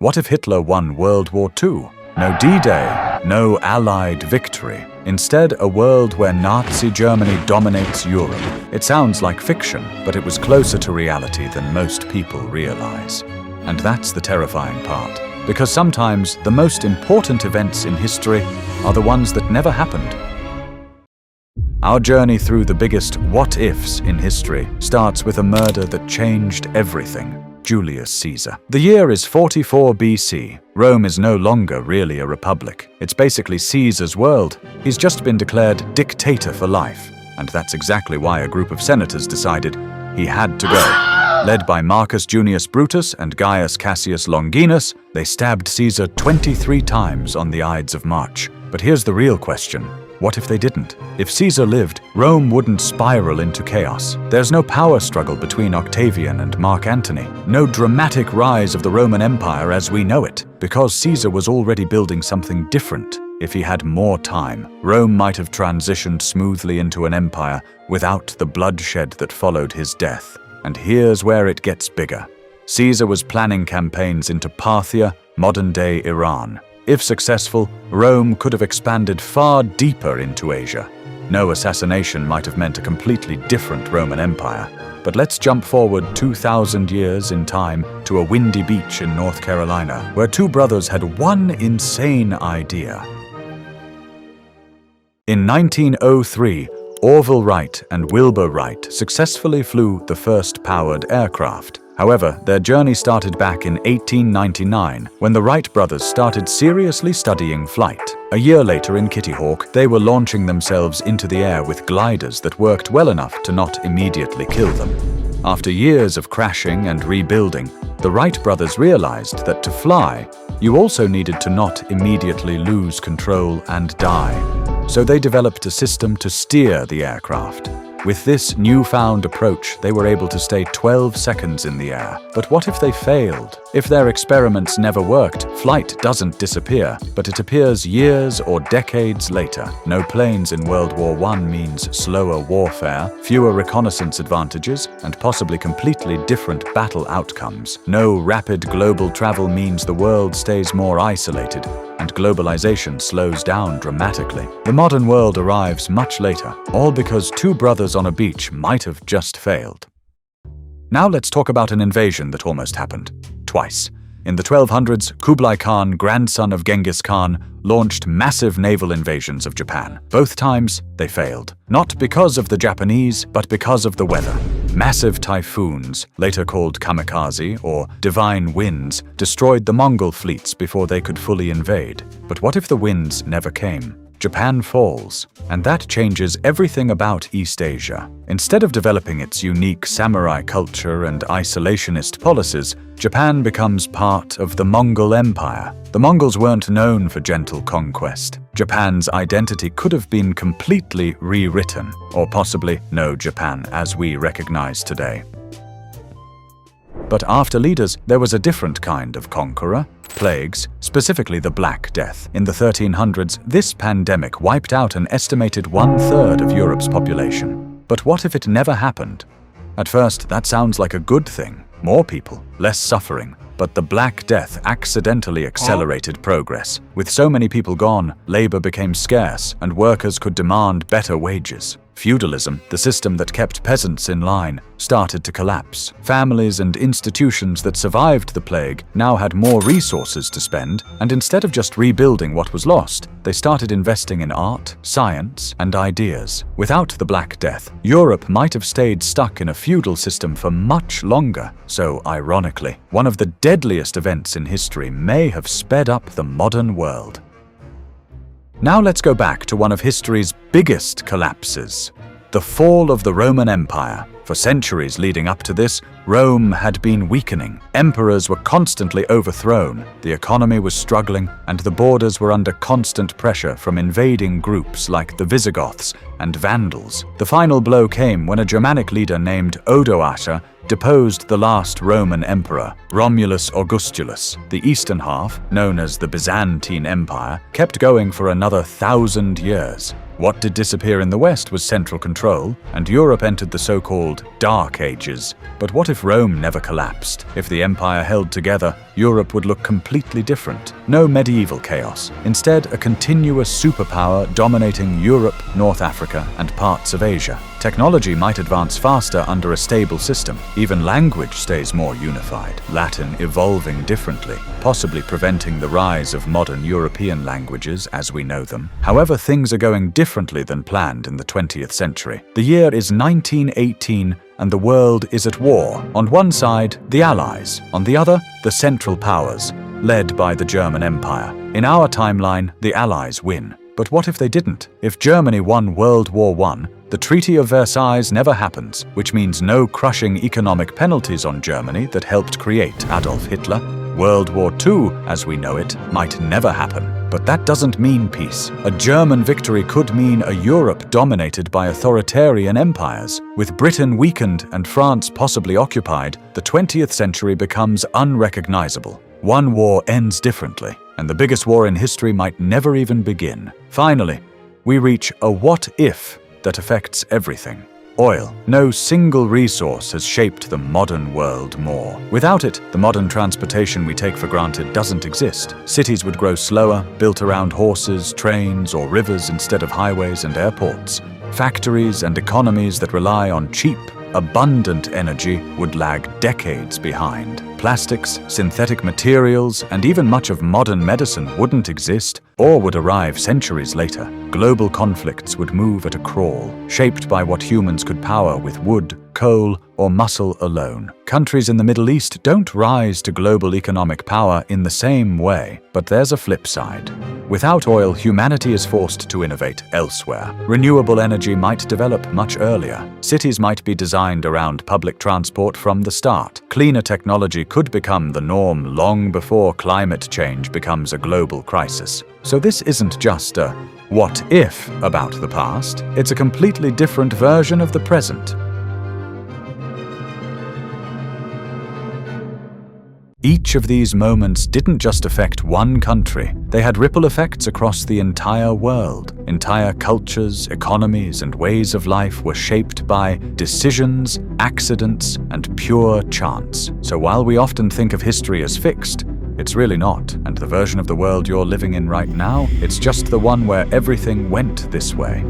What if Hitler won World War II? No D-Day, no Allied victory. Instead, a world where Nazi Germany dominates Europe. It sounds like fiction, but it was closer to reality than most people realize. And that's the terrifying part, because sometimes the most important events in history are the ones that never happened. Our journey through the biggest what-ifs in history starts with a murder that changed everything: Julius Caesar. The year is 44 BC. Rome is no longer really a republic. It's basically Caesar's world. He's just been declared dictator for life. And that's exactly why a group of senators decided he had to go. Led by Marcus Junius Brutus and Gaius Cassius Longinus, they stabbed Caesar 23 times on the Ides of March. But here's the real question. What if they didn't? If Caesar lived, Rome wouldn't spiral into chaos. There's no power struggle between Octavian and Mark Antony. No dramatic rise of the Roman Empire as we know it, because Caesar was already building something different. If he had more time, Rome might have transitioned smoothly into an empire without the bloodshed that followed his death. And here's where it gets bigger. Caesar was planning campaigns into Parthia, modern-day Iran. If successful, Rome could have expanded far deeper into Asia. No assassination might have meant a completely different Roman Empire. But let's jump forward 2,000 years in time to a windy beach in North Carolina, where two brothers had one insane idea. In 1903, Orville Wright and Wilbur Wright successfully flew the first powered aircraft. However, their journey started back in 1899, when the Wright brothers started seriously studying flight. A year later in Kitty Hawk, they were launching themselves into the air with gliders that worked well enough to not immediately kill them. After years of crashing and rebuilding, the Wright brothers realized that to fly, you also needed to not immediately lose control and die. So they developed a system to steer the aircraft. With this newfound approach, they were able to stay 12 seconds in the air. But what if they failed? If their experiments never worked, flight doesn't disappear, but it appears years or decades later. No planes in World War I means slower warfare, fewer reconnaissance advantages, and possibly completely different battle outcomes. No rapid global travel means the world stays more isolated, and globalization slows down dramatically. The modern world arrives much later, all because two brothers on a beach might have just failed. Now let's talk about an invasion that almost happened. Twice. In the 1200s, Kublai Khan, grandson of Genghis Khan, launched massive naval invasions of Japan. Both times, they failed. Not because of the Japanese, but because of the weather. Massive typhoons, later called kamikaze or divine winds, destroyed the Mongol fleets before they could fully invade. But what if the winds never came? Japan falls, and that changes everything about East Asia. Instead of developing its unique samurai culture and isolationist policies, Japan becomes part of the Mongol Empire. The Mongols weren't known for gentle conquest. Japan's identity could have been completely rewritten, or possibly no Japan as we recognize today. But after leaders, there was a different kind of conqueror: plagues, specifically the Black Death. In the 1300s, this pandemic wiped out an estimated 1/3 of Europe's population. But what if it never happened? At first, that sounds like a good thing. More people, less suffering. But the Black Death accidentally accelerated progress. With so many people gone, labor became scarce, and workers could demand better wages. Feudalism, the system that kept peasants in line, started to collapse. Families and institutions that survived the plague now had more resources to spend, and instead of just rebuilding what was lost, they started investing in art, science, and ideas. Without the Black Death, Europe might have stayed stuck in a feudal system for much longer. So, ironically, one of the deadliest events in history may have sped up the modern world. Now let's go back to one of history's biggest collapses: the fall of the Roman Empire. For centuries leading up to this, Rome had been weakening. Emperors were constantly overthrown, the economy was struggling, and the borders were under constant pressure from invading groups like the Visigoths and Vandals. The final blow came when a Germanic leader named Odoacer deposed the last Roman emperor, Romulus Augustulus. The eastern half, known as the Byzantine Empire, kept going for another 1,000 years. What did disappear in the West was central control, and Europe entered the so-called Dark Ages. But what if Rome never collapsed? If the empire held together, Europe would look completely different. No medieval chaos. Instead, a continuous superpower dominating Europe, North Africa, and parts of Asia. Technology might advance faster under a stable system. Even language stays more unified, Latin evolving differently, possibly preventing the rise of modern European languages as we know them. However, things are going differently than planned in the 20th century. The year is 1918, and the world is at war. On one side, the Allies. On the other, the Central Powers, led by the German Empire. In our timeline, the Allies win. But what if they didn't? If Germany won World War I, the Treaty of Versailles never happens, which means no crushing economic penalties on Germany that helped create Adolf Hitler. World War II, as we know it, might never happen. But that doesn't mean peace. A German victory could mean a Europe dominated by authoritarian empires. With Britain weakened and France possibly occupied, the 20th century becomes unrecognizable. One war ends differently, and the biggest war in history might never even begin. Finally, we reach a what-if that affects everything. Oil. No single resource has shaped the modern world more. Without it, the modern transportation we take for granted doesn't exist. Cities would grow slower, built around horses, trains, or rivers instead of highways and airports. Factories and economies that rely on cheap, abundant energy would lag decades behind. Plastics, synthetic materials, and even much of modern medicine wouldn't exist or would arrive centuries later. Global conflicts would move at a crawl, shaped by what humans could power with wood, coal, or muscle alone. Countries in the Middle East don't rise to global economic power in the same way, but there's a flip side. Without oil, humanity is forced to innovate elsewhere. Renewable energy might develop much earlier. Cities might be designed around public transport from the start. Cleaner technology could become the norm long before climate change becomes a global crisis. So this isn't just a what if about the past, it's a completely different version of the present. Each of these moments didn't just affect one country. They had ripple effects across the entire world. Entire cultures, economies, and ways of life were shaped by decisions, accidents, and pure chance. So while we often think of history as fixed, it's really not. And the version of the world you're living in right now, it's just the one where everything went this way.